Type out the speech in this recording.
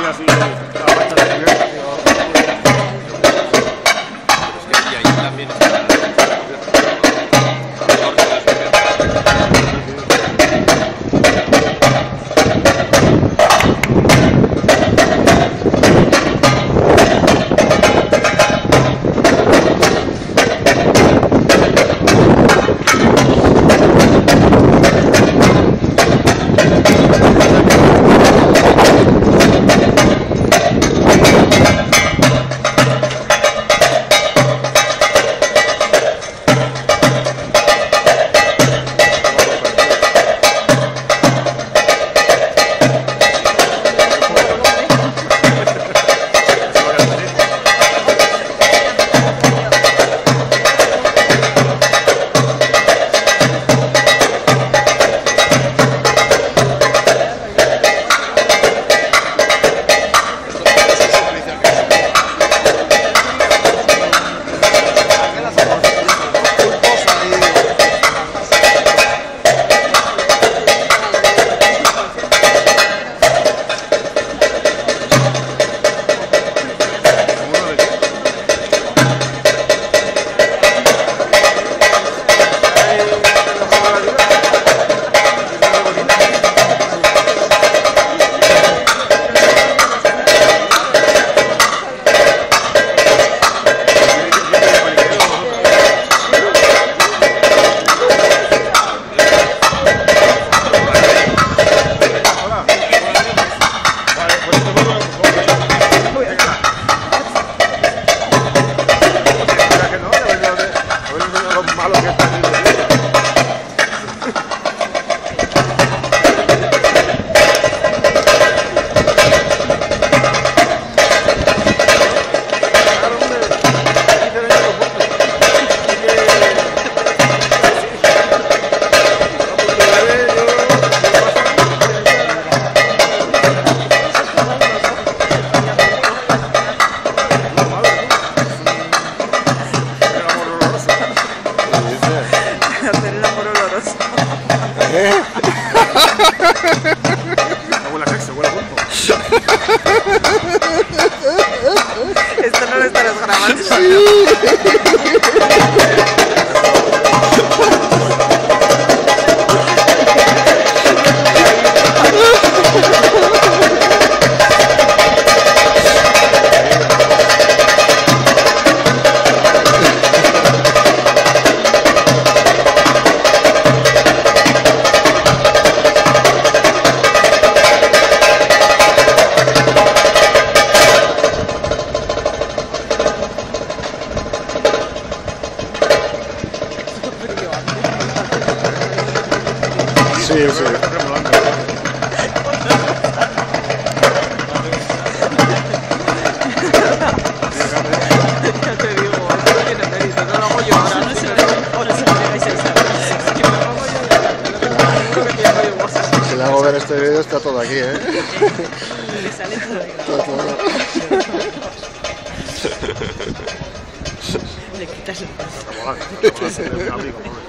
así la marcha de cubierta. Es que y ahí también está Huele a sexo, huele a pulpo. Esto no lo estarás grabando. Sí, sí. Está tremolando. Ya te digo, esto no tiene mérito, no lo hago yo ahora. Ahora se lo digáis a Isabel. Si me pongo yo de lo que te llamo yo cosas. Si le hago ver este vídeo está todo aquí, ¿eh? Le sale todo ahí. Todo. Le quitas el paso. Está volando.